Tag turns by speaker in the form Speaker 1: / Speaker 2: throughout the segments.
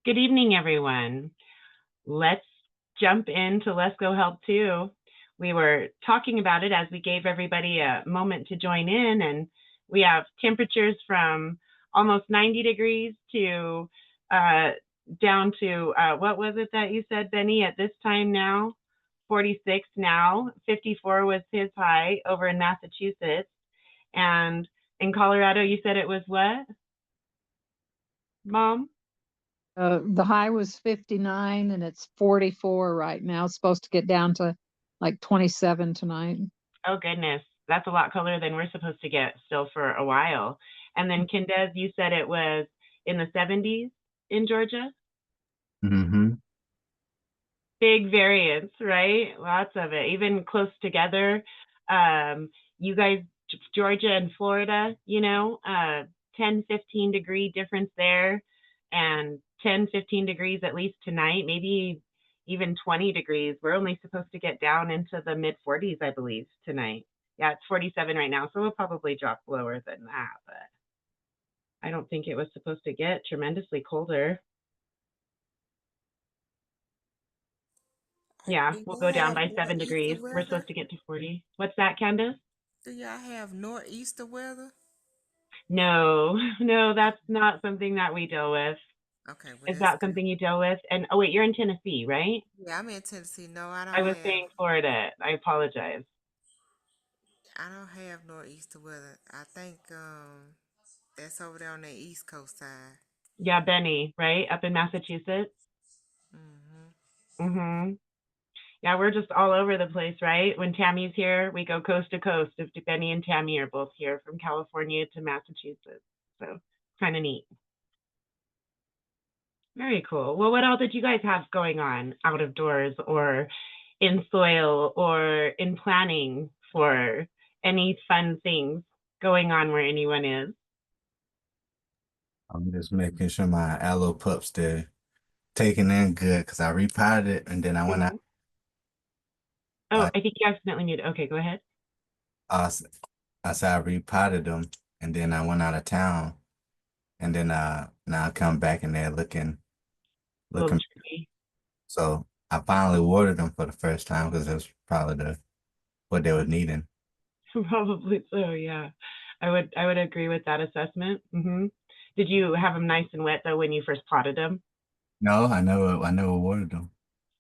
Speaker 1: Good evening, everyone. Let's jump into Lesko Help Too. We were talking about it as we gave everybody a moment to join in, and we have temperatures from almost 90 degrees to down to, what was it that you said, Benny, at this time now? 46 now. 54 was his high over in Massachusetts. And in Colorado, you said it was what, Mom?
Speaker 2: The high was 59 and it's 44 right now. It's supposed to get down to like 27 tonight.
Speaker 1: Oh, goodness. That's a lot colder than we're supposed to get still for a while. And then, Kendez, you said it was in the 70s in Georgia?
Speaker 3: Mm-hmm.
Speaker 1: Big variance, right? Lots of it, even close together. You guys, Georgia and Florida, 10, 15 degree difference there, and 10, 15 degrees at least tonight, maybe even 20 degrees. We're only supposed to get down into the mid 40s, I believe, tonight. Yeah, it's 47 right now, so we'll probably drop lower than that, but I don't think it was supposed to get tremendously colder. Yeah, we'll go down by 7 degrees. We're supposed to get to 40. What's that, Candace?
Speaker 4: Do y'all have nor'easter weather?
Speaker 1: No, no, that's not something that we deal with.
Speaker 4: Okay, well
Speaker 1: Is
Speaker 4: that's
Speaker 1: that
Speaker 4: good.
Speaker 1: something you deal with? And oh wait, you're in Tennessee, right?
Speaker 4: Yeah, I'm in Tennessee. No,
Speaker 1: I was saying Florida. I apologize.
Speaker 4: I don't have nor'easter weather. I think that's over there on the East Coast side.
Speaker 1: Yeah, Benny, right? Up in Massachusetts. Mhm. Yeah, we're just all over the place, right? When Tammy's here, we go coast to coast. If Benny and Tammy are both here from California to Massachusetts. So kind of neat. Very cool. Well, what all did you guys have going on out of doors or in soil or in planning for any fun things going on where anyone is?
Speaker 3: I'm just making sure my aloe pups they're taking in good because I repotted it and then I went out.
Speaker 1: Mhm. Oh, I think you accidentally muted. Okay, go ahead.
Speaker 3: I, s- I said I repotted them and then I went out of town and then now I come back and they're
Speaker 1: Little
Speaker 3: looking.
Speaker 1: tree.
Speaker 3: So I finally watered them for the first time because it was probably what they were needing.
Speaker 1: Probably so, yeah. I would agree with that assessment. Did you have them nice and wet though when you first potted them?
Speaker 3: No, I never watered them.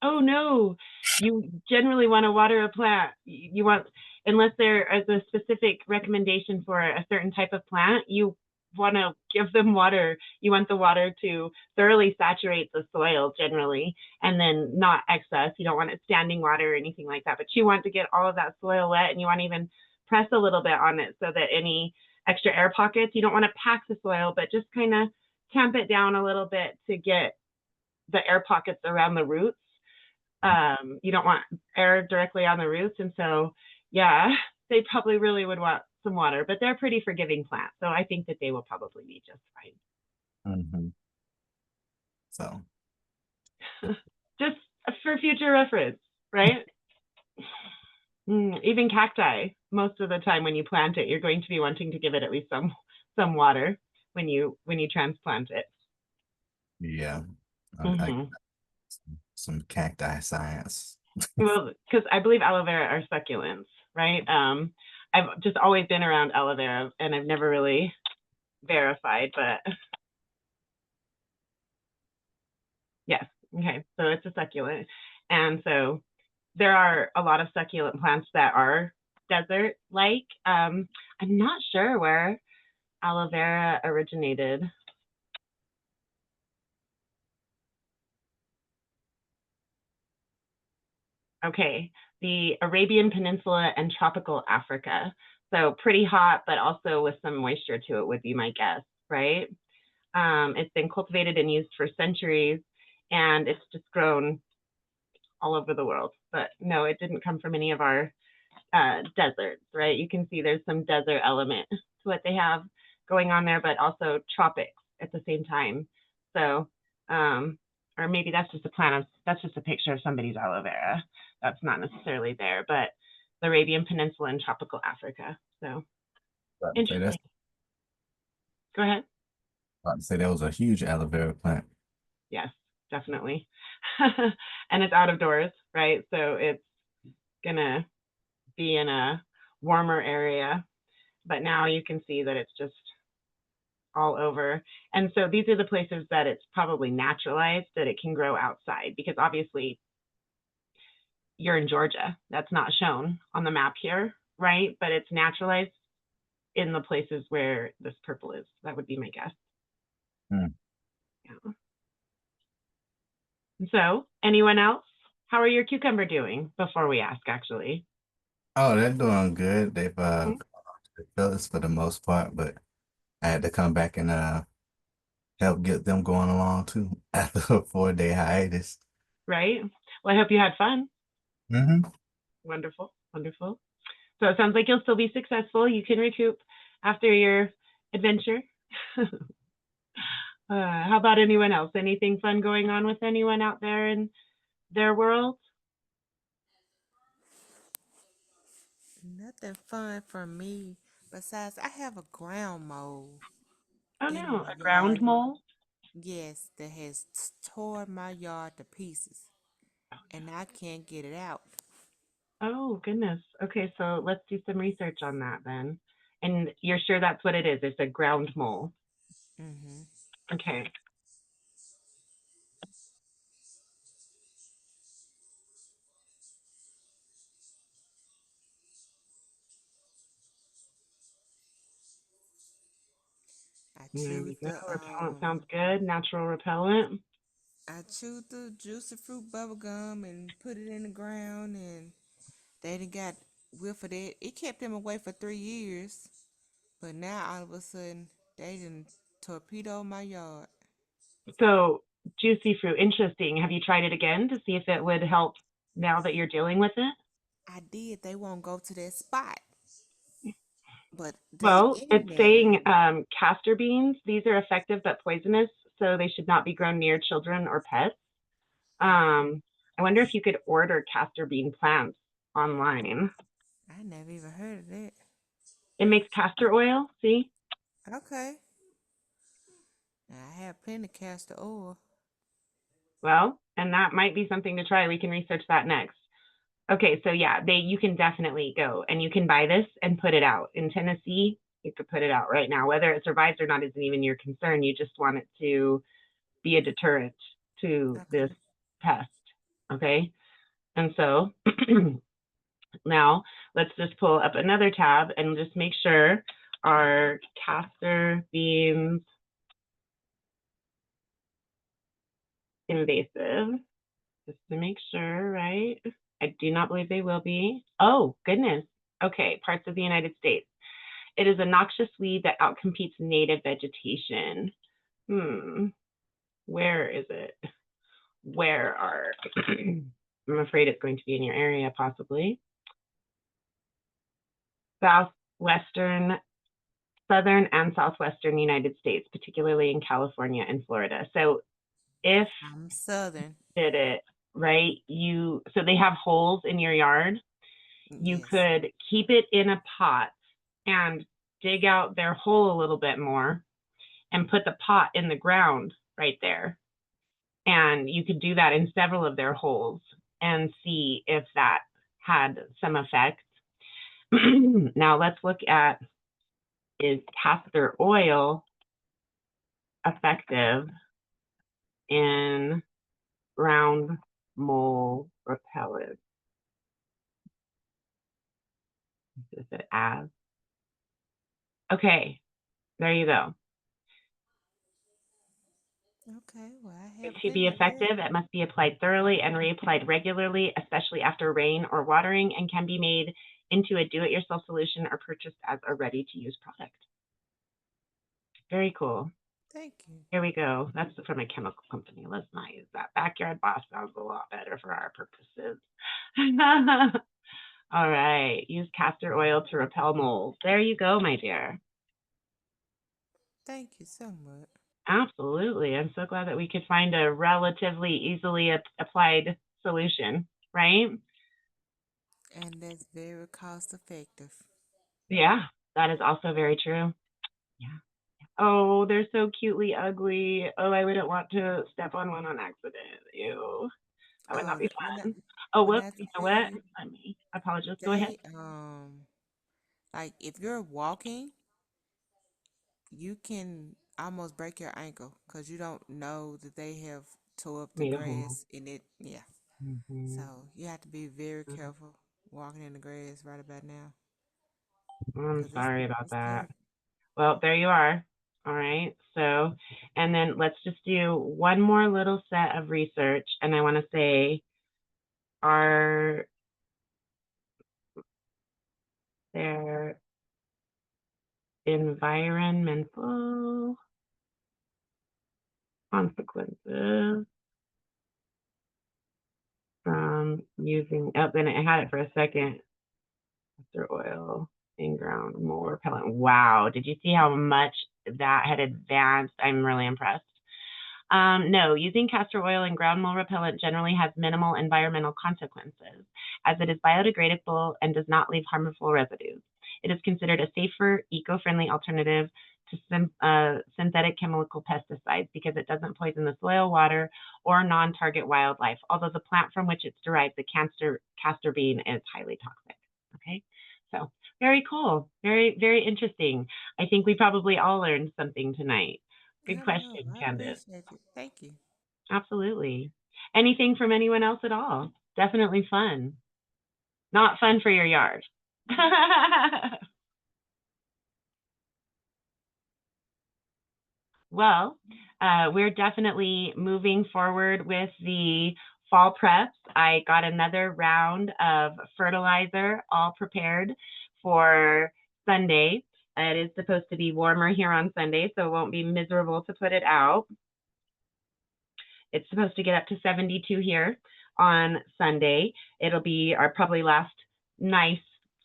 Speaker 1: Oh no, you generally want to water a plant. You want, unless there is a specific recommendation for a certain type of plant, you want to give them water. You want the water to thoroughly saturate the soil generally, and then not excess. You don't want it standing water or anything like that, but you want to get all of that soil wet, and you want to even press a little bit on it so that any extra air pockets, you don't want to pack the soil, but just kind of tamp it down a little bit to get the air pockets around the roots. You don't want air directly on the roots. And so, yeah, they probably really would want some water, but they're pretty forgiving plants. So I think that they will probably be just
Speaker 3: Mm-hmm. So
Speaker 1: fine. Just for future reference, right? Even cacti, most of the time when you plant it, you're going to be wanting to give it at least some water when you transplant it.
Speaker 3: yeah, I
Speaker 1: Mm-hmm.
Speaker 3: some cacti science.
Speaker 1: Well, because I believe aloe vera are succulents, right? I've just always been around aloe vera, and I've never really verified, but yes. Okay, so it's a succulent, and so there are a lot of succulent plants that are desert-like. I'm not sure where aloe vera originated. Okay, the Arabian Peninsula and tropical Africa. So pretty hot, but also with some moisture to it would be my guess, right? It's been cultivated and used for centuries, and it's just grown all over the world. But no, it didn't come from any of our deserts, right? You can see there's some desert element to what they have going on there, but also tropics at the same time. So, or maybe that's just that's just a picture of somebody's aloe vera. That's not necessarily there, but the Arabian Peninsula and tropical Africa. So
Speaker 3: Say
Speaker 1: interesting. Go ahead.
Speaker 3: that was a huge aloe vera plant.
Speaker 1: Yes, definitely. And it's out of doors, right? So it's gonna be in a warmer area. But now you can see that it's just all over. And so these are the places that it's probably naturalized that it can grow outside, because obviously you're in Georgia. That's not shown on the map here, right? But it's naturalized in the places where this purple is. That would be my guess.
Speaker 3: Hmm.
Speaker 1: Yeah. So, anyone else? How are your cucumber doing before we ask, actually?
Speaker 3: Oh, they're doing good. They've
Speaker 1: Mhm.
Speaker 3: gone to the Phillies for the most part, but I had to come back and help get them going along too after a 4-day hiatus.
Speaker 1: Right? Well, I hope you had fun.
Speaker 3: Mm-hmm.
Speaker 1: Wonderful, wonderful. So it sounds like you'll still be successful. You can recoup after your adventure. How about anyone else? Anything fun going on with anyone out there in their world?
Speaker 4: Nothing fun for me besides I have a ground mole
Speaker 1: Oh
Speaker 4: in
Speaker 1: no,
Speaker 4: my
Speaker 1: a ground
Speaker 4: yard.
Speaker 1: mole?
Speaker 4: Yes, that has tore my yard to pieces, and I can't get it out.
Speaker 1: Oh goodness. Okay, so let's do some research on that then. And you're sure that's what it is? It's a ground mole.
Speaker 4: Mm-hmm.
Speaker 1: Okay.
Speaker 4: I
Speaker 1: There we
Speaker 4: chewed
Speaker 1: go.
Speaker 4: the
Speaker 1: Repellent sounds good. Natural repellent.
Speaker 4: juicy fruit bubble gum and put it in the ground, and they done got whiff of that. It kept them away for 3 years, but now all of a sudden they done torpedo my yard.
Speaker 1: So juicy fruit, interesting. Have you tried it again to see if it would help now that you're dealing with it?
Speaker 4: I did. They won't go to that spot, but they
Speaker 1: Well,
Speaker 4: in
Speaker 1: it's
Speaker 4: there.
Speaker 1: saying castor beans. These are effective but poisonous, so they should not be grown near children or pets.
Speaker 4: Okay.
Speaker 1: I wonder if you could order castor bean plants online.
Speaker 4: I never even heard of that.
Speaker 1: It makes castor oil, see?
Speaker 4: Okay. I have plenty of castor oil.
Speaker 1: Well, and that might be something to try. We can research that next. Okay, so yeah, you can definitely go and you can buy this and put it out. In Tennessee, you could put it out right now. Whether it survives or not isn't even your concern. You just want it to be a deterrent to this
Speaker 4: Okay.
Speaker 1: pest. Okay. And so now let's just pull up another tab and just make sure our castor beans invasive, just to make sure, right? I do not believe they will be. Oh, goodness. Okay, parts of the United States. It is a noxious weed that outcompetes native vegetation. Where is it? Where are, I'm afraid it's going to be in your area, possibly. Southwestern, southern and southwestern United States, particularly in California and Florida. So if
Speaker 4: I'm Southern.
Speaker 1: did it, right, so they have holes in your yard. You
Speaker 4: Yes.
Speaker 1: could keep it in a pot and dig out their hole a little bit more and put the pot in the ground right there. And you could do that in several of their holes and see if that had some effect. Now let's look at, is castor oil effective in ground mole repellent? Is it as? Okay, there you go.
Speaker 4: Okay. Well, I have
Speaker 1: To be
Speaker 4: plenty of that.
Speaker 1: effective, it must be applied thoroughly and reapplied regularly, especially after rain or watering, and can be made into a do-it-yourself solution or purchased as a ready-to-use product. Very cool.
Speaker 4: Thank you.
Speaker 1: Here we go. That's from a chemical company. Let's not use that. Backyard Boss sounds a lot better for our purposes. All right. Use castor oil to repel mold. There you go, my dear.
Speaker 4: Thank you so much.
Speaker 1: Absolutely. I'm so glad that we could find a relatively easily applied solution, right?
Speaker 4: And that's very cost effective.
Speaker 1: Yeah, that is also very true. Yeah. Oh, they're so cutely ugly. Oh, I wouldn't want to step on one on accident. Ew. That would not be fun. Oh,
Speaker 4: When
Speaker 1: whoops.
Speaker 4: I
Speaker 1: You know
Speaker 4: tell
Speaker 1: what?
Speaker 4: you,
Speaker 1: I apologize. Go ahead.
Speaker 4: they like if you're walking, you can almost break your ankle because you don't know that they have tore up the
Speaker 1: Made a hole.
Speaker 4: grass in it. Yeah, so
Speaker 1: Mhm.
Speaker 4: you have to be very careful walking in the grass right about now
Speaker 1: I'm
Speaker 4: because
Speaker 1: sorry about
Speaker 4: it's
Speaker 1: that.
Speaker 4: terrible.
Speaker 1: Well, there you are. All right. So, and then let's just do one more little set of research. And I want to say, are there environmental consequences from using, oh, then I had it for a second. Castor oil in ground mold repellent. Wow. Did you see how much that had advanced? I'm really impressed. No, using castor oil and ground mold repellent generally has minimal environmental consequences, as it is biodegradable and does not leave harmful residues. It is considered a safer, eco-friendly alternative to synthetic chemical pesticides because it doesn't poison the soil, water, or non-target wildlife, although the plant from which it's derived, the castor bean, is highly toxic. Okay, so very cool, very, very interesting. I think we probably all learned something tonight. Good
Speaker 4: I know.
Speaker 1: question,
Speaker 4: I
Speaker 1: Candace.
Speaker 4: appreciate you. Thank you.
Speaker 1: Absolutely. Anything from anyone else at all? Definitely fun. Not fun for your yard. Well, we're definitely moving forward with the fall preps. I got another round of fertilizer all prepared for Sunday. It is supposed to be warmer here on Sunday, so it won't be miserable to put it out. It's supposed to get up to 72 here on Sunday. It'll be our probably last nice,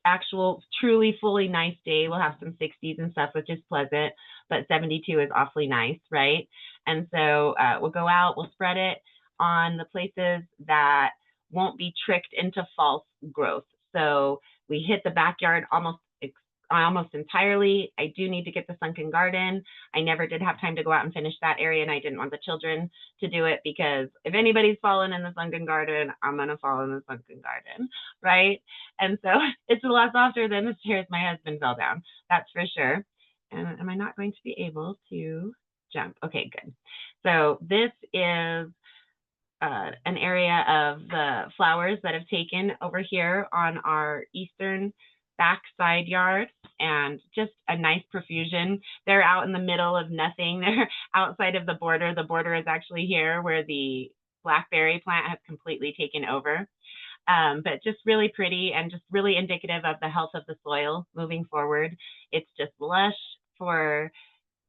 Speaker 1: actual, truly, fully nice day. We'll have some 60s and stuff, which is pleasant, but 72 is awfully nice, right? And so we'll go out, we'll spread it on the places that won't be tricked into false growth. So we hit the backyard almost entirely. I do need to get the sunken garden. I never did have time to go out and finish that area, and I didn't want the children to do it because if anybody's fallen in the sunken garden, I'm gonna fall in the sunken garden, right? And so it's a lot softer than the stairs my husband fell down, that's for sure. And am I not going to be able to jump? Okay, good. So this is an area of the flowers that have taken over here on our eastern back side yard, and just a nice profusion. They're out in the middle of nothing. They're outside of the border. The border is actually here where the blackberry plant has completely taken over. But just really pretty and just really indicative of the health of the soil moving forward. It's just lush for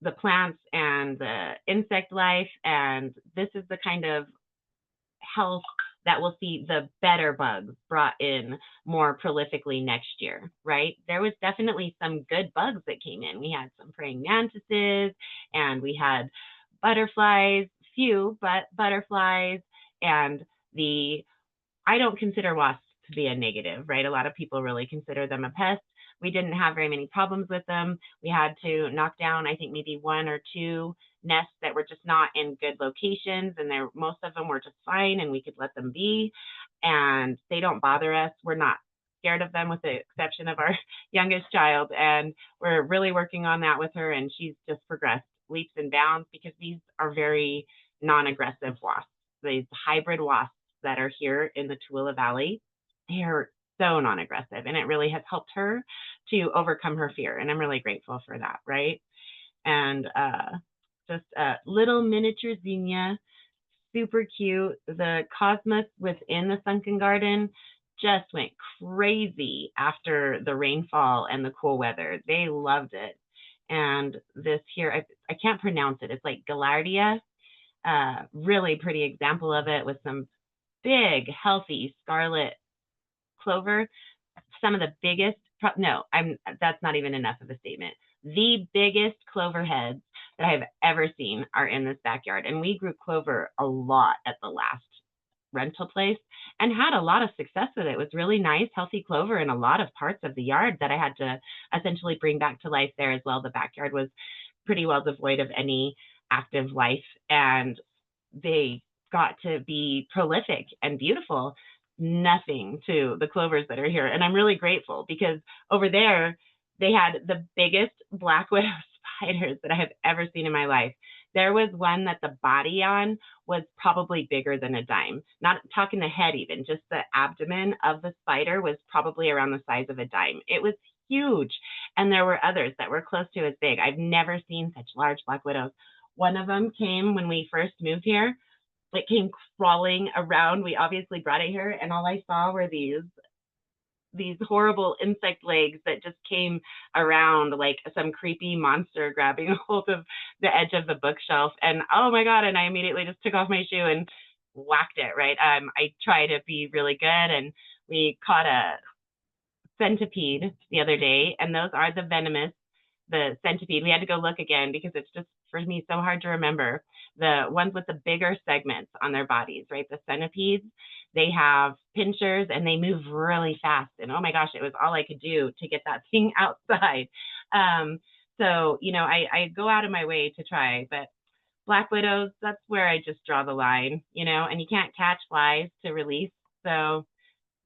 Speaker 1: the plants and the insect life, and this is the kind of health that will see the better bugs brought in more prolifically next year, right? There was definitely some good bugs that came in. We had some praying mantises and we had butterflies, few, but butterflies, and I don't consider wasps to be a negative, right? A lot of people really consider them a pest. We didn't have very many problems with them. We had to knock down, I think, maybe one or two nests that were just not in good locations, and most of them were just fine, and we could let them be. And they don't bother us. We're not scared of them, with the exception of our youngest child. And we're really working on that with her, and she's just progressed leaps and bounds because these are very non-aggressive wasps. These hybrid wasps that are here in the Tooele Valley, they are so non-aggressive, and it really has helped her to overcome her fear, and I'm really grateful for that, right? And just a little miniature zinnia, super cute. The cosmos within the sunken garden just went crazy after the rainfall and the cool weather. They loved it. And this here, I can't pronounce it. It's like Gaillardia. Really pretty example of it with some big, healthy scarlet clover. Some of the biggest, that's not even enough of a statement. The biggest clover heads that I've ever seen are in this backyard. And we grew clover a lot at the last rental place and had a lot of success with it. It was really nice, healthy clover in a lot of parts of the yard that I had to essentially bring back to life there as well. The backyard was pretty well devoid of any active life, and they got to be prolific and beautiful. Nothing to the clovers that are here. And I'm really grateful because over there, they had the biggest black widow spiders that I have ever seen in my life. There was one that the body on was probably bigger than a dime. Not talking the head even, just the abdomen of the spider was probably around the size of a dime. It was huge. And there were others that were close to as big. I've never seen such large black widows. One of them came when we first moved here. It came crawling around. We obviously brought it here, and all I saw were these horrible insect legs that just came around like some creepy monster grabbing a hold of the edge of the bookshelf. And oh my God, and I immediately just took off my shoe and whacked it, right? I try to be really good, and we caught a centipede the other day, and those are the venomous, the centipede. We had to go look again because it's just, for me, so hard to remember. The ones with the bigger segments on their bodies, right? The centipedes, they have pinchers and they move really fast. And oh my gosh, it was all I could do to get that thing outside. So, you know, I go out of my way to try, but black widows, that's where I just draw the line, you know, and you can't catch flies to release. So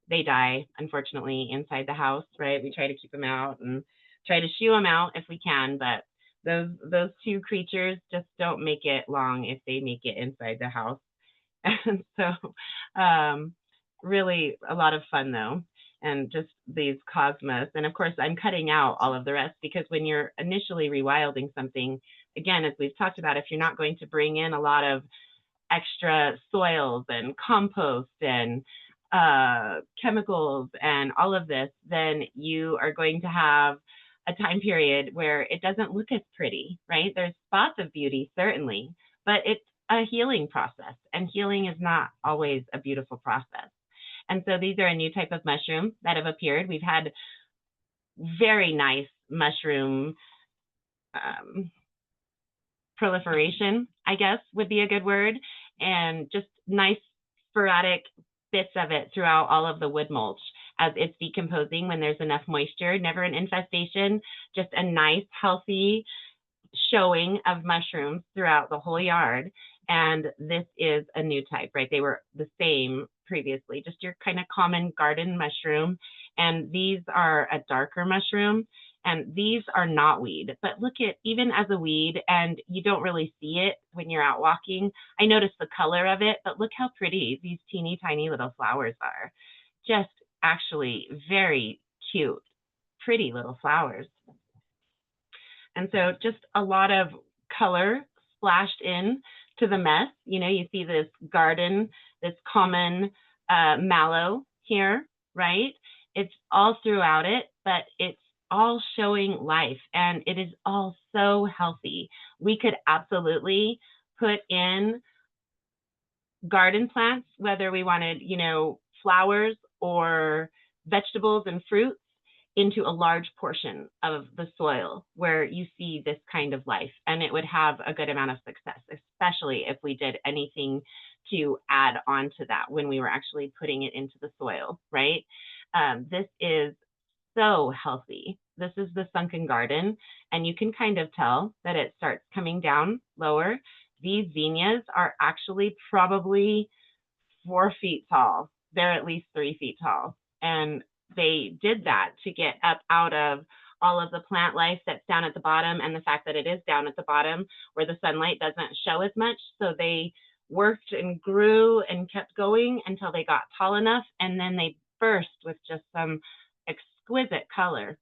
Speaker 1: they die, unfortunately, inside the house, right? We try to keep them out and try to shoo them out if we can, but those two creatures just don't make it long if they make it inside the house. And so really a lot of fun though, and just these cosmos. And of course I'm cutting out all of the rest, because when you're initially rewilding something, again, as we've talked about, if you're not going to bring in a lot of extra soils and compost and chemicals and all of this, then you are going to have a time period where it doesn't look as pretty, right? There's spots of beauty, certainly, but it's a healing process, and healing is not always a beautiful process. And so these are a new type of mushroom that have appeared. We've had very nice mushroom proliferation, I guess would be a good word, and just nice sporadic bits of it throughout all of the wood mulch as it's decomposing when there's enough moisture. Never an infestation, just a nice healthy showing of mushrooms throughout the whole yard. And this is a new type, right? They were the same previously, just your kind of common garden mushroom. And these are a darker mushroom, and these are not weed, but look at, even as a weed, and you don't really see it when you're out walking. I noticed the color of it, but look how pretty these teeny tiny little flowers are. Just actually very cute, pretty little flowers. And so just a lot of color splashed in to the mess. You know, you see this garden, this common mallow here, right? It's all throughout it, but it's all showing life, and it is all so healthy. We could absolutely put in garden plants, whether we wanted, you know, flowers or vegetables and fruits, into a large portion of the soil where you see this kind of life, and it would have a good amount of success, especially if we did anything to add on to that when we were actually putting it into the soil, right? This is so healthy. This is the sunken garden, and you can kind of tell that it starts coming down lower. These zinnias are actually probably 4 feet tall. They're at least 3 feet tall, and they did that to get up out of all of the plant life that's down at the bottom, and the fact that it is down at the bottom where the sunlight doesn't show as much. So they worked and grew and kept going until they got tall enough, and then they burst with just some exquisite color.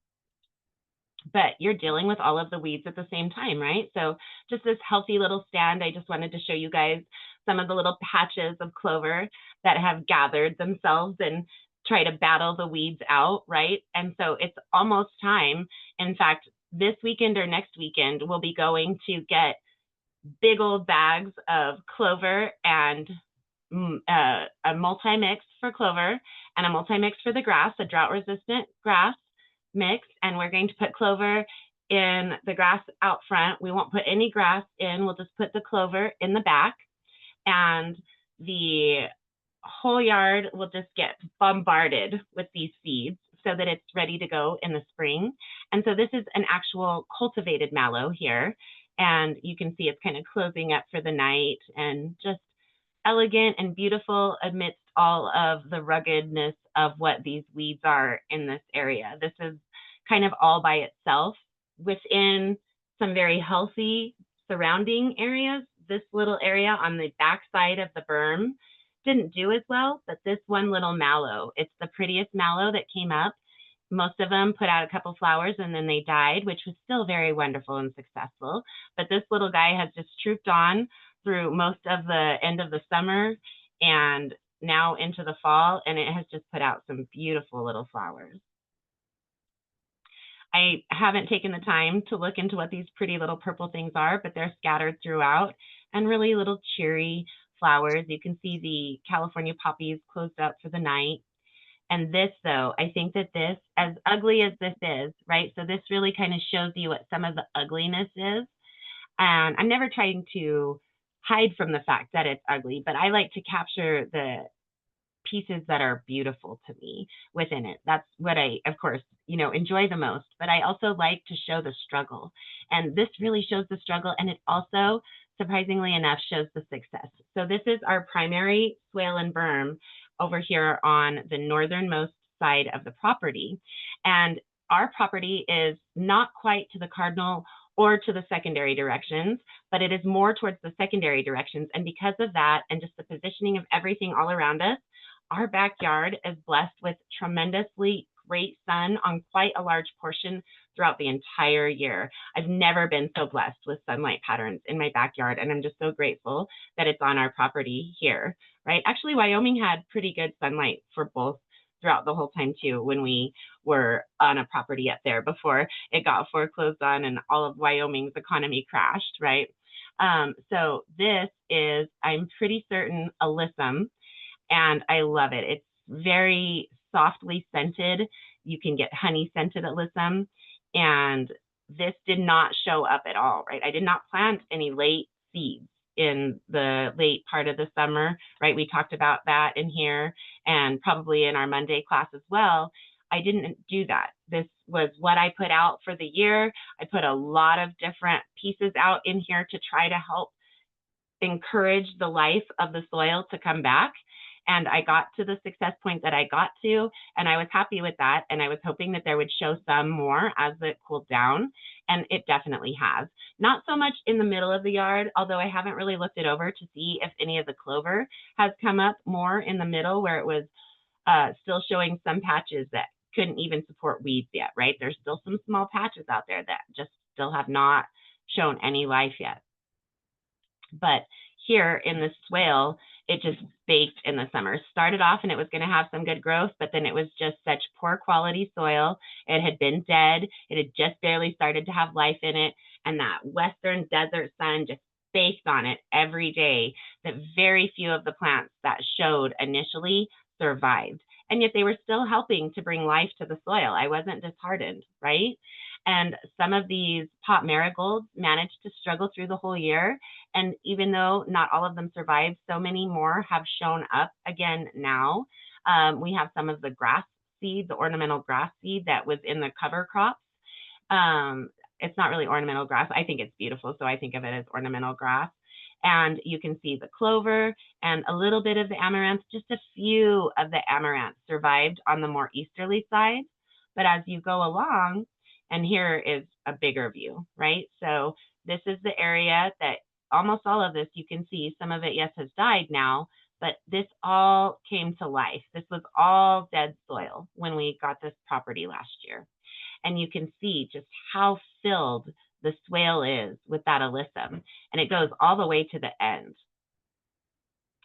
Speaker 1: But you're dealing with all of the weeds at the same time, right? So just this healthy little stand. I just wanted to show you guys some of the little patches of clover that have gathered themselves and try to battle the weeds out, right? And so it's almost time. In fact, this weekend or next weekend, we'll be going to get big old bags of clover and a multi-mix for clover and a multi-mix for the grass, a drought-resistant grass mix. And we're going to put clover in the grass out front. We won't put any grass in. We'll just put the clover in the back. And the whole yard will just get bombarded with these seeds so that it's ready to go in the spring. And so this is an actual cultivated mallow here. And you can see it's kind of closing up for the night and just elegant and beautiful amidst all of the ruggedness of what these weeds are in this area. This is kind of all by itself within some very healthy surrounding areas. This little area on the back side of the berm didn't do as well, but this one little mallow, it's the prettiest mallow that came up. Most of them put out a couple flowers and then they died, which was still very wonderful and successful. But this little guy has just trooped on through most of the end of the summer and now into the fall, and it has just put out some beautiful little flowers. I haven't taken the time to look into what these pretty little purple things are, but they're scattered throughout and really little cheery flowers. You can see the California poppies closed up for the night. And this, though, I think that this, as ugly as this is, right? So this really kind of shows you what some of the ugliness is. And I'm never trying to hide from the fact that it's ugly, but I like to capture the pieces that are beautiful to me within it. That's what I, of course, enjoy the most, but I also like to show the struggle. And this really shows the struggle, and it also, surprisingly enough, shows the success. So this is our primary swale and berm over here on the northernmost side of the property. And our property is not quite to the cardinal or to the secondary directions, but it is more towards the secondary directions. And because of that, and just the positioning of everything all around us, our backyard is blessed with tremendously great sun on quite a large portion throughout the entire year. I've never been so blessed with sunlight patterns in my backyard, and I'm just so grateful that it's on our property here, right? Actually, Wyoming had pretty good sunlight for both throughout the whole time too, when we were on a property up there before it got foreclosed on and all of Wyoming's economy crashed, right? So this is, I'm pretty certain, alyssum, and I love it. It's very softly scented. You can get honey scented alyssum, and this did not show up at all, right? I did not plant any late seeds in the late part of the summer, right? We talked about that in here and probably in our Monday class as well. I didn't do that. This was what I put out for the year. I put a lot of different pieces out in here to try to help encourage the life of the soil to come back. And I got to the success point that I got to, and I was happy with that. And I was hoping that there would show some more as it cooled down, and it definitely has. Not so much in the middle of the yard, although I haven't really looked it over to see if any of the clover has come up more in the middle, where it was still showing some patches that couldn't even support weeds yet, right? There's still some small patches out there that just still have not shown any life yet. But here in the swale, it just baked in the summer. Started off and it was going to have some good growth, but then it was just such poor quality soil. It had been dead. It had just barely started to have life in it. And that western desert sun just baked on it every day, that very few of the plants that showed initially survived. And yet they were still helping to bring life to the soil. I wasn't disheartened, right? And some of these pot marigolds managed to struggle through the whole year. And even though not all of them survived, so many more have shown up again now. We have some of the grass seed, the ornamental grass seed that was in the cover crops. It's not really ornamental grass. I think it's beautiful, so I think of it as ornamental grass. And you can see the clover and a little bit of the amaranth. Just a few of the amaranth survived on the more easterly side. But as you go along, and here is a bigger view, right? So this is the area that almost all of this, you can see some of it, yes, has died now, but this all came to life. This was all dead soil when we got this property last year. And you can see just how filled the swale is with that alyssum, and it goes all the way to the end.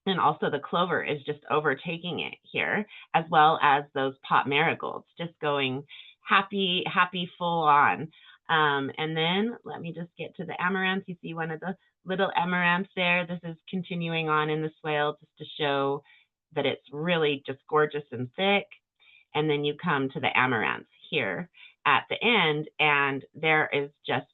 Speaker 1: And also the clover is just overtaking it here, as well as those pot marigolds, just going happy, happy, full on. And then let me just get to the amaranth. You see one of the little amaranths there. This is continuing on in the swale just to show that it's really just gorgeous and thick. And then you come to the amaranth here at the end, and there is just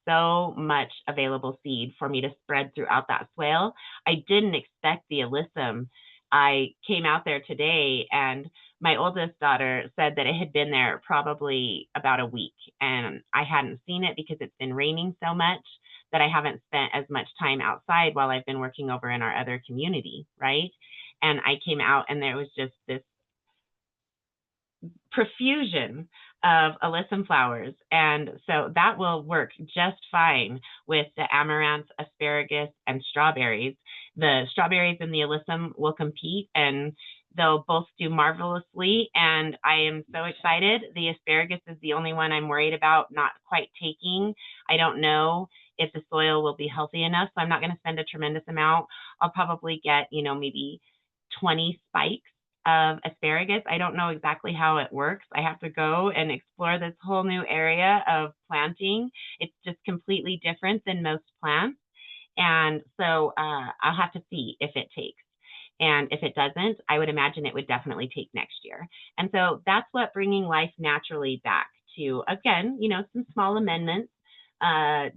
Speaker 1: so much available seed for me to spread throughout that swale. I didn't expect the alyssum. I came out there today, and my oldest daughter said that it had been there probably about a week, and I hadn't seen it because it's been raining so much that I haven't spent as much time outside while I've been working over in our other community, right? And I came out and there was just this profusion of alyssum flowers. And so that will work just fine with the amaranth, asparagus, and strawberries. The strawberries and the alyssum will compete and they'll both do marvelously. And I am so excited. The asparagus is the only one I'm worried about not quite taking. I don't know if the soil will be healthy enough. So I'm not going to spend a tremendous amount. I'll probably get, maybe 20 spikes of asparagus. I don't know exactly how it works. I have to go and explore this whole new area of planting. It's just completely different than most plants. And so I'll have to see if it takes. And if it doesn't, I would imagine it would definitely take next year. And so that's what bringing life naturally back to, again, some small amendments,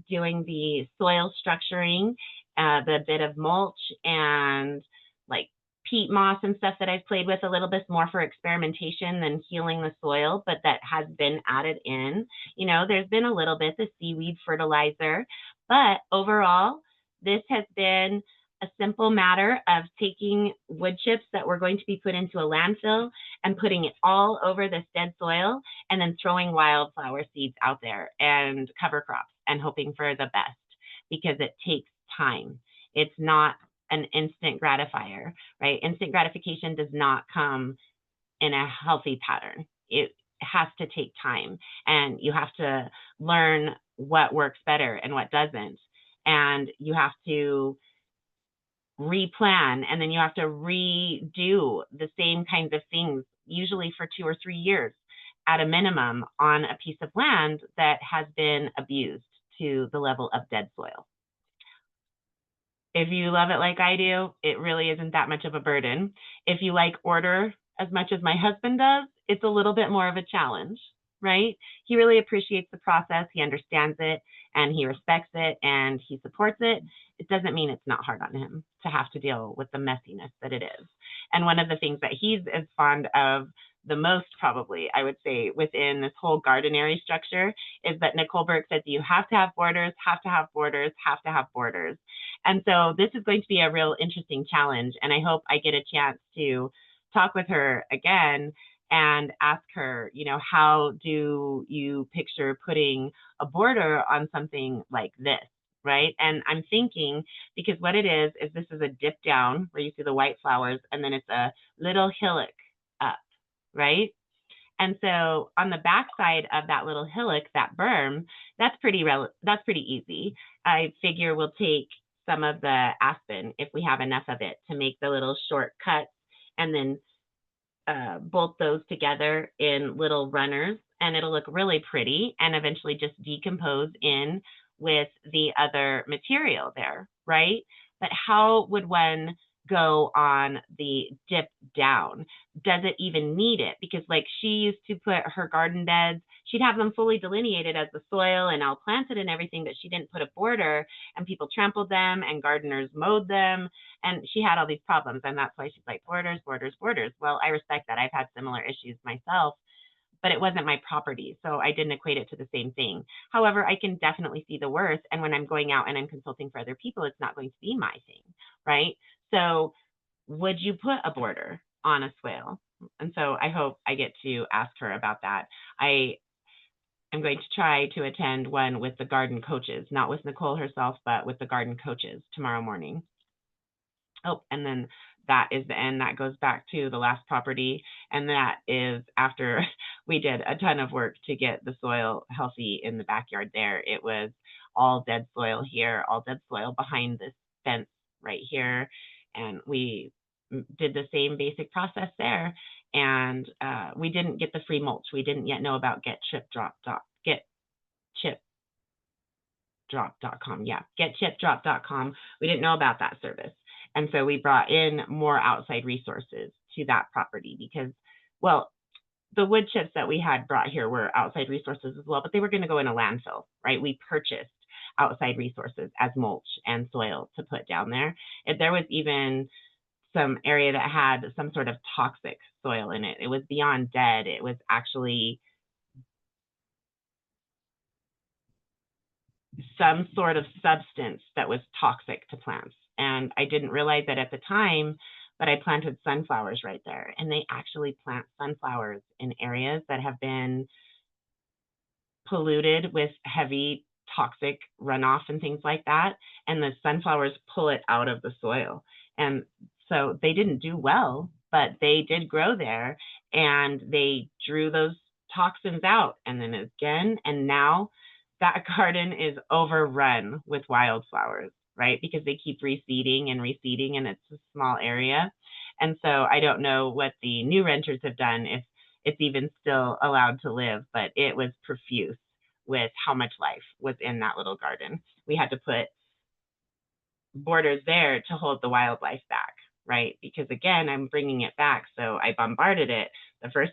Speaker 1: doing the soil structuring, the bit of mulch and like peat moss and stuff that I've played with a little bit more for experimentation than healing the soil, but that has been added in. There's been a little bit, the seaweed fertilizer, but overall, this has been a simple matter of taking wood chips that were going to be put into a landfill and putting it all over this dead soil and then throwing wildflower seeds out there and cover crops and hoping for the best because it takes time. It's not an instant gratifier, right? Instant gratification does not come in a healthy pattern. It has to take time and you have to learn what works better and what doesn't. And you have to replan and then you have to redo the same kinds of things, usually for 2 or 3 years at a minimum on a piece of land that has been abused to the level of dead soil. If you love it like I do, it really isn't that much of a burden. If you like order as much as my husband does, it's a little bit more of a challenge, right? He really appreciates the process, he understands it, and he respects it, and he supports it. It doesn't mean it's not hard on him to have to deal with the messiness that it is. And one of the things that he's as fond of the most, probably, I would say, within this whole gardenary structure is that Nicole Burke says you have to have borders, have to have borders, have to have borders. And so this is going to be a real interesting challenge. And I hope I get a chance to talk with her again and ask her, how do you picture putting a border on something like this, right? And I'm thinking, because what it is this is a dip down where you see the white flowers, and then it's a little hillock up, right? And so on the back side of that little hillock, that berm, that's pretty easy. I figure we'll take some of the aspen, if we have enough of it, to make the little short cuts and then bolt those together in little runners, and it'll look really pretty and eventually just decompose in with the other material there, right? But how would one go on the dip down? Does it even need it? Because like she used to put her garden beds, she'd have them fully delineated as the soil and all planted and everything, but she didn't put a border and people trampled them and gardeners mowed them. And she had all these problems. And that's why she's like, borders, borders, borders. Well, I respect that. I've had similar issues myself, but it wasn't my property. So I didn't equate it to the same thing. However, I can definitely see the worth. And when I'm going out and I'm consulting for other people, it's not going to be my thing, right? So would you put a border on a swale? And so I hope I get to ask her about that. I'm going to try to attend one with the garden coaches, not with Nicole herself, but with the garden coaches tomorrow morning. Oh, and then that is the end. That goes back to the last property. And that is after we did a ton of work to get the soil healthy in the backyard there. It was all dead soil here, all dead soil behind this fence right here. And we did the same basic process there. And we didn't get the free mulch. We didn't yet know about getchipdrop.com. Yeah, getchipdrop.com. We didn't know about that service. And so we brought in more outside resources to that property because, well, the wood chips that we had brought here were outside resources as well, but they were going to go in a landfill, right? We purchased outside resources as mulch and soil to put down there. If there was even some area that had some sort of toxic soil in it, it was beyond dead. It was actually some sort of substance that was toxic to plants. And I didn't realize that at the time, but I planted sunflowers right there. And they actually plant sunflowers in areas that have been polluted with heavy toxic runoff and things like that. And the sunflowers pull it out of the soil. And so they didn't do well, but they did grow there and they drew those toxins out. And then again, and now that garden is overrun with wildflowers, right? Because they keep reseeding and it's a small area. And so I don't know what the new renters have done, if it's even still allowed to live, but it was profuse with how much life was in that little garden. We had to put borders there to hold the wildlife back, right? Because again, I'm bringing it back. So I bombarded it. The first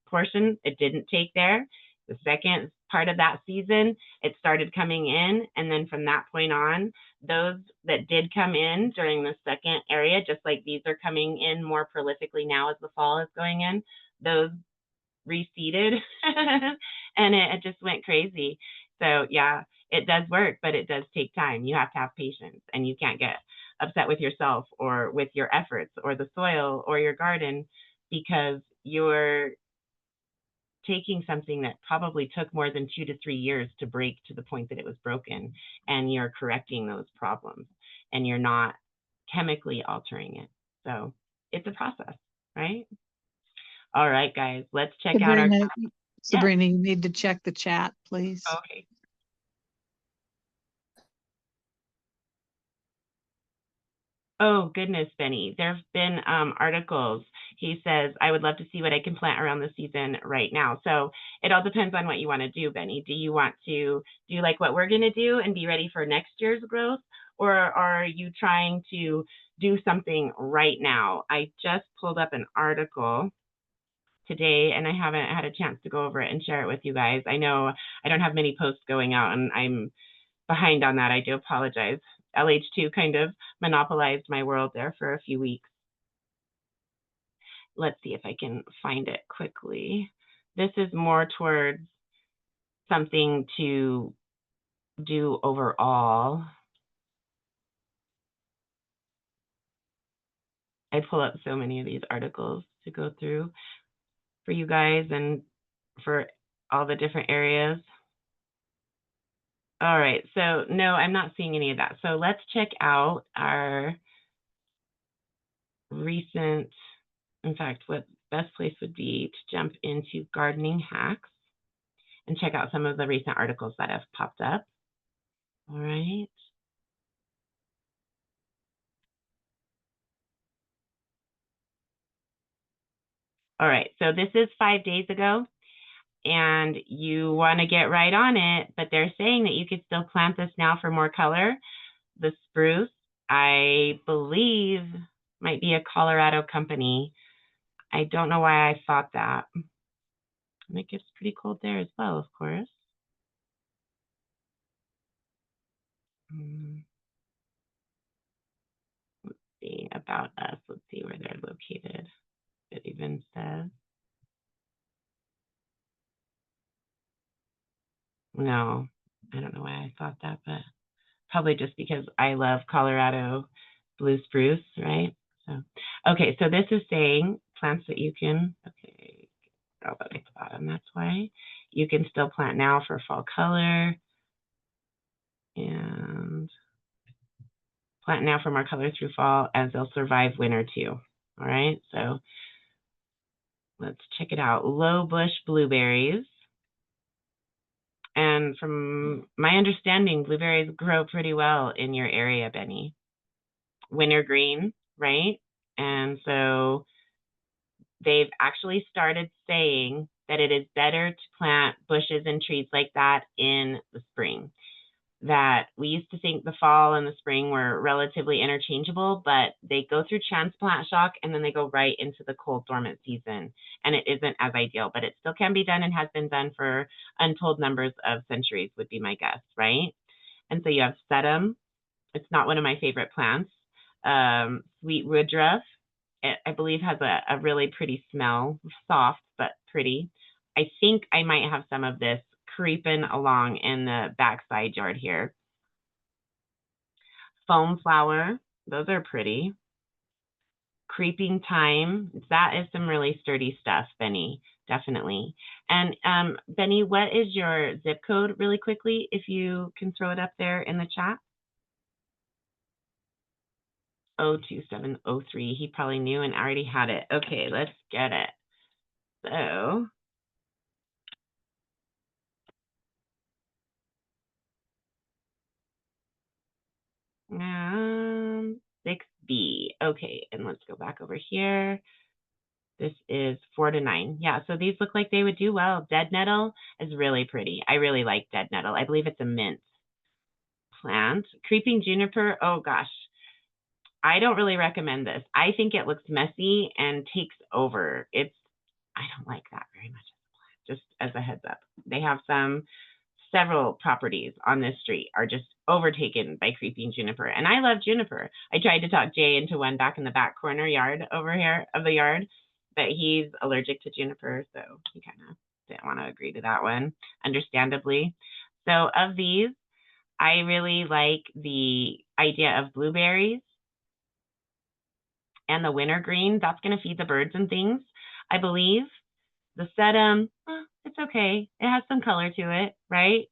Speaker 1: portion, it didn't take there. The second part of that season, it started coming in. And then from that point on, those that did come in during the second area, just like these are coming in more prolifically now as the fall is going in, those reseeded and it just went crazy. So yeah, it does work, but it does take time. You have to have patience, and you can't get upset with yourself or with your efforts or the soil or your garden, because you're taking something that probably took more than 2 to 3 years to break to the point that it was broken, and you're correcting those problems, and you're not chemically altering it. So it's a process, right? All right, guys, let's check out our.
Speaker 2: Sabrina, you need to check the chat, please.
Speaker 1: Okay. Oh, goodness, Benny. There have been articles. He says, I would love to see what I can plant around the season right now. So it all depends on what you want to do, Benny. Do you want to do like what we're going to do and be ready for next year's growth? Or are you trying to do something right now? I just pulled up an article today, and I haven't had a chance to go over it and share it with you guys. I know I don't have many posts going out, and I'm behind on that. I do apologize. LH2 kind of monopolized my world there for a few weeks. Let's see if I can find it quickly. This is more towards something to do overall. I pull up so many of these articles to go through for you guys and for all the different areas. All right, so no, I'm not seeing any of that. So let's check out our recent, in fact, what best place would be to jump into gardening hacks and check out some of the recent articles that have popped up. All right. All right, so this is 5 days ago, and you want to get right on it, but they're saying that you could still plant this now for more color. The spruce, I believe, might be a Colorado company. I don't know why I thought that. And it gets pretty cold there as well, of course. Let's see, about us. Let's see where they're located. It even says. No, I don't know why I thought that, but probably just because I love Colorado blue spruce, right? So, okay, so this is saying plants that you can, okay, all the way to the bottom, that's why. You can still plant now for fall color, and plant now for more color through fall, as they'll survive winter too. All right, so let's check it out. Low bush blueberries. And from my understanding, blueberries grow pretty well in your area, Benny. Wintergreen, right? And so they've actually started saying that it is better to plant bushes and trees like that in the spring. That we used to think the fall and the spring were relatively interchangeable, but they go through transplant shock and then they go right into the cold dormant season. And it isn't as ideal, but it still can be done and has been done for untold numbers of centuries, would be my guess, right? And so you have sedum. It's not one of my favorite plants. Sweet woodruff, I believe, has a really pretty smell, soft but pretty. I think I might have some of this creeping along in the backside yard here. Foam flower, those are pretty. Creeping thyme, that is some really sturdy stuff, Benny, definitely. And Benny, what is your zip code really quickly, if you can throw it up there in the chat? 02703. He probably knew and already had it. Okay, let's get it. So, um, 6B. Okay, and let's go back over here. This is 4 to 9. Yeah, so these look like they would do well. Dead nettle is really pretty. I really like dead nettle. I believe it's a mint plant. Creeping juniper, oh gosh. I don't really recommend this. I think it looks messy and takes over. I don't like that very much as a plant, just as a heads up. They have several properties on this street are just overtaken by creeping juniper. And I love juniper. I tried to talk Jay into one back in the back corner yard over here of the yard, but he's allergic to juniper, so he kind of didn't want to agree to that one, understandably. So of these, I really like the idea of blueberries and the wintergreen. That's going to feed the birds and things, I believe. The sedum, it's okay. It has some color to it, right?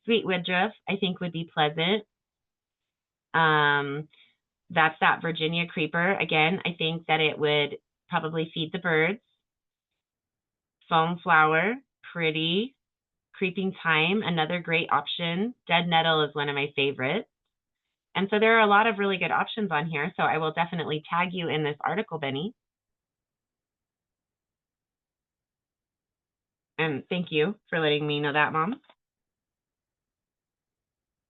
Speaker 1: Sweet woodruff, I think, would be pleasant. That's that Virginia creeper. Again, I think that it would probably feed the birds. Foam flower, pretty. Creeping thyme, another great option. Dead nettle is one of my favorites. And so there are a lot of really good options on here. So I will definitely tag you in this article, Benny. And thank you for letting me know that, Mom.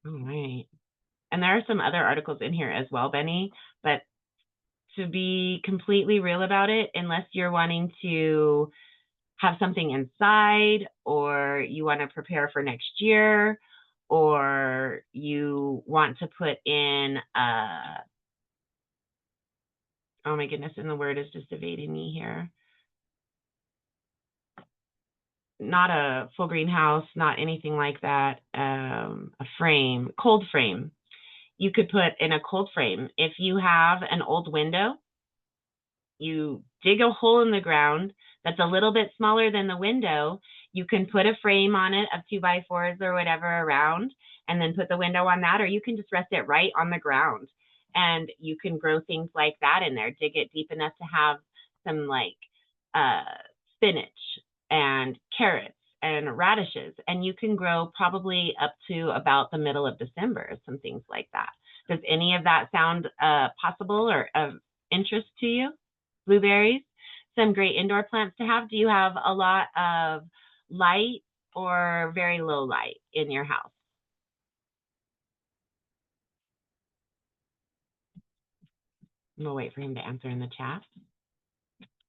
Speaker 1: All right. And there are some other articles in here as well, Benny. But to be completely real about it, unless you're wanting to have something inside, or you want to prepare for next year, or you want to put in oh my goodness, and the word is just evading me here. Not a full greenhouse, not anything like that. A frame, cold frame. You could put in a cold frame. If you have an old window, you dig a hole in the ground that's a little bit smaller than the window. You can put a frame on it of 2x4s or whatever around, and then put the window on that, or you can just rest it right on the ground. And you can grow things like that in there. Dig it deep enough to have some like spinach and carrots and radishes, and you can grow probably up to about the middle of December, some things like that. Does any of that sound possible or of interest to you? Blueberries, some great indoor plants to have. Do you have a lot of light or very low light in your house? I'm gonna wait for him to answer in the chat.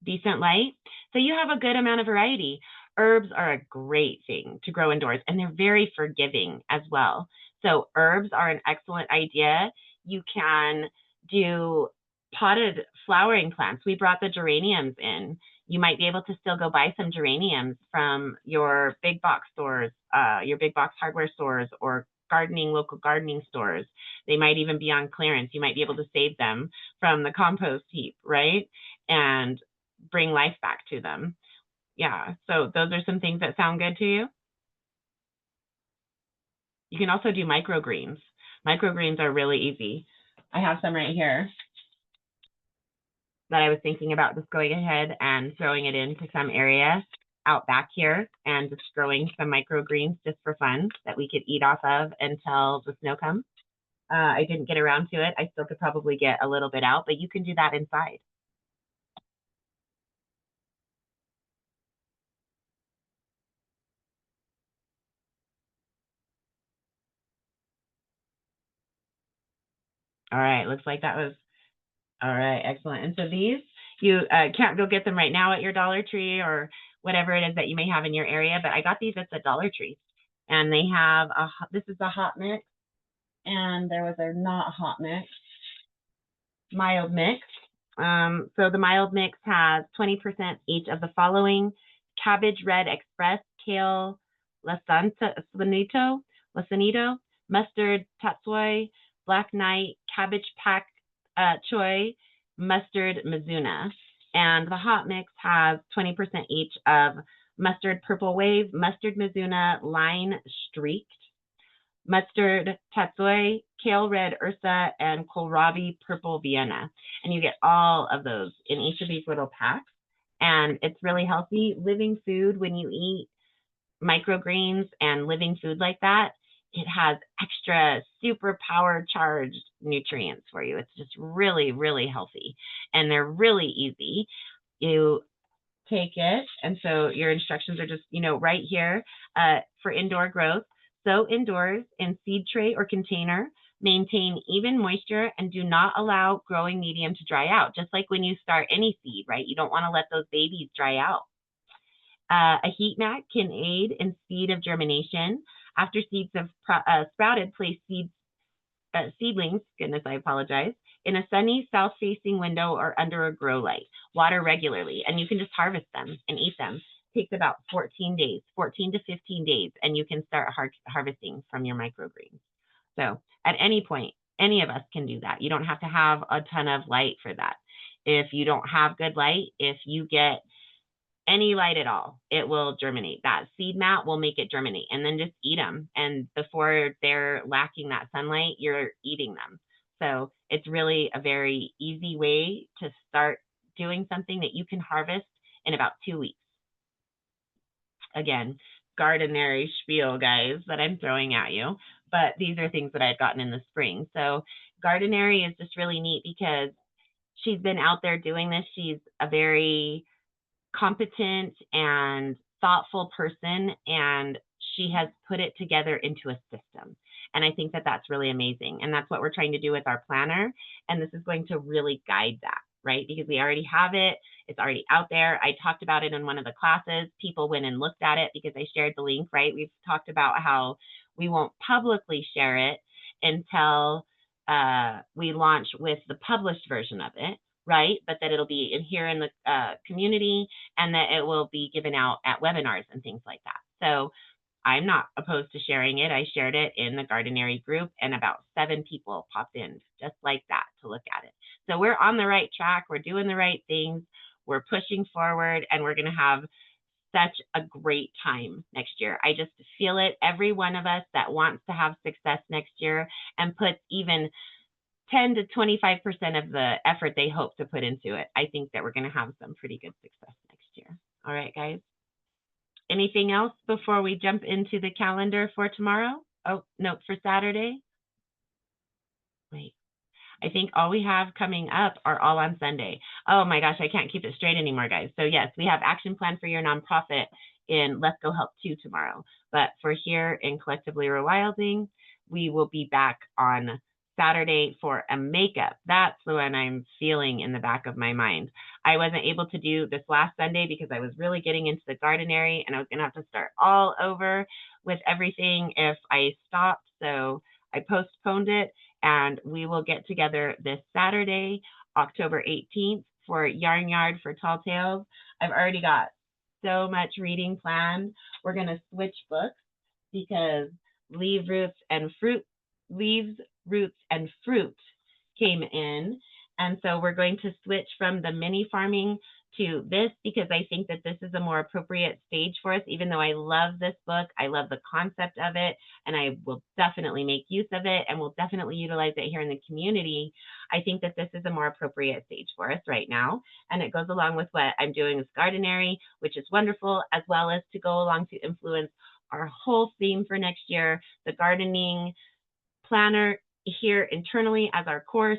Speaker 1: Decent light. So you have a good amount of variety. Herbs are a great thing to grow indoors, and they're very forgiving as well. So herbs are an excellent idea. You can do potted flowering plants. We brought the geraniums in. You might be able to still go buy some geraniums from your big box stores, your big box hardware stores, or local gardening stores. They might even be on clearance. You might be able to save them from the compost heap, right? And bring life back to them. Yeah, so those are some things that sound good to you. You can also do microgreens. Microgreens are really easy. I have some right here that I was thinking about just going ahead and throwing it into some area out back here and just growing some microgreens just for fun that we could eat off of until the snow comes. I didn't get around to it. I still could probably get a little bit out, but you can do that inside. All right, looks like that was, all right, excellent. And so these, you can't go get them right now at your Dollar Tree or whatever it is that you may have in your area, but I got these at the Dollar Tree. And they have, this is a hot mix, and there was a not hot mix, mild mix. So the mild mix has 20% each of the following: Cabbage Red Express, kale, lacinito, mustard tatsoi, black knight, cabbage pak choy, mustard mizuna. And the hot mix has 20% each of mustard purple wave, mustard mizuna, line streaked, mustard tatsoi, kale red ursa, and kohlrabi purple Vienna. And you get all of those in each of these little packs. And it's really healthy. Living food, when you eat microgreens and living food like that, it has extra super power charged nutrients for you. It's just really, really healthy. And they're really easy. You take it, and so your instructions are just, right here for indoor growth. Sow indoors in seed tray or container. Maintain even moisture and do not allow growing medium to dry out. Just like when you start any seed, right? You don't want to let those babies dry out. A heat mat can aid in speed of germination. After seeds have sprouted, place seedlings, goodness, I apologize, in a sunny south-facing window or under a grow light. Water regularly, and you can just harvest them and eat them. It takes about 14 days, 14 to 15 days, and you can start harvesting from your microgreens. So at any point, any of us can do that. You don't have to have a ton of light for that. If you don't have good light, if you get any light at all, it will germinate. That seed mat will make it germinate, and then just eat them. And before they're lacking that sunlight, you're eating them. So it's really a very easy way to start doing something that you can harvest in about 2 weeks. Again, gardenary spiel, guys, that I'm throwing at you, but these are things that I've gotten in the spring. So gardenary is just really neat because she's been out there doing this. She's a very competent and thoughtful person, and she has put it together into a system. And I think that that's really amazing. And that's what we're trying to do with our planner. And this is going to really guide that, right? Because we already have it. It's already out there. I talked about it in one of the classes. People went and looked at it because I shared the link, right? We've talked about how we won't publicly share it until we launch with the published version of it, right? But that it'll be in here in the community, and that it will be given out at webinars and things like that. So I'm not opposed to sharing it. I shared it in the Gardenary group, and about 7 people popped in just like that to look at it. So we're on the right track. We're doing the right things. We're pushing forward, and we're going to have such a great time next year. I just feel it. Every one of us that wants to have success next year and puts even 10 to 25% of the effort they hope to put into it, I think that we're going to have some pretty good success next year. All right, guys. Anything else before we jump into the calendar for tomorrow? Oh, no, for Saturday. Wait, I think all we have coming up are all on Sunday. Oh my gosh, I can't keep it straight anymore, guys. So yes, we have action plan for your nonprofit in Lesko Help 2 tomorrow. But for here in Collectively Rewilding, we will be back on Saturday for a makeup. That's the one I'm feeling in the back of my mind. I wasn't able to do this last Sunday because I was really getting into the gardenary, and I was going to have to start all over with everything if I stopped. So I postponed it, and we will get together this Saturday, October 18th for Yarn Yard for Tall Tales. I've already got so much reading planned. We're going to switch books because Leaves, Roots, and Fruit came in. And so we're going to switch from the mini farming to this because I think that this is a more appropriate stage for us. Even though I love this book, I love the concept of it, and I will definitely make use of it and will definitely utilize it here in the community. I think that this is a more appropriate stage for us right now. And it goes along with what I'm doing with Gardenary, which is wonderful, as well as to go along to influence our whole theme for next year, the gardening planner here internally as our course,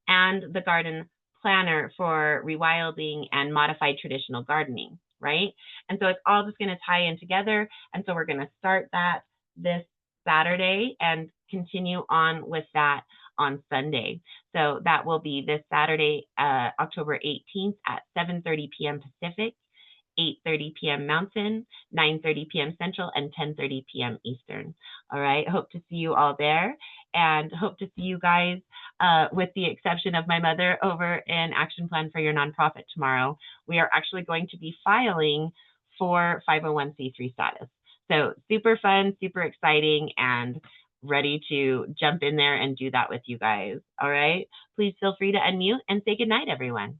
Speaker 1: and the garden planner for rewilding and modified traditional gardening, right? And so it's all just going to tie in together. And so we're going to start that this Saturday and continue on with that on Sunday. So that will be this Saturday, October 18th at 7:30 p.m. Pacific, 8:30 p.m. Mountain, 9:30 p.m. Central, and 10:30 p.m. Eastern. All right, hope to see you all there, and hope to see you guys, with the exception of my mother, over in Action Plan for Your Nonprofit tomorrow. We are actually going to be filing for 501c3 status. So super fun, super exciting, and ready to jump in there and do that with you guys. All right. Please feel free to unmute and say goodnight, everyone.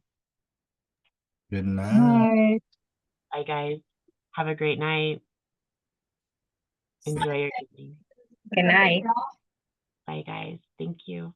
Speaker 3: Good night.
Speaker 2: Hi.
Speaker 1: Bye, guys. Have a great night. Enjoy your evening.
Speaker 5: Good night.
Speaker 1: Bye, guys. Thank you.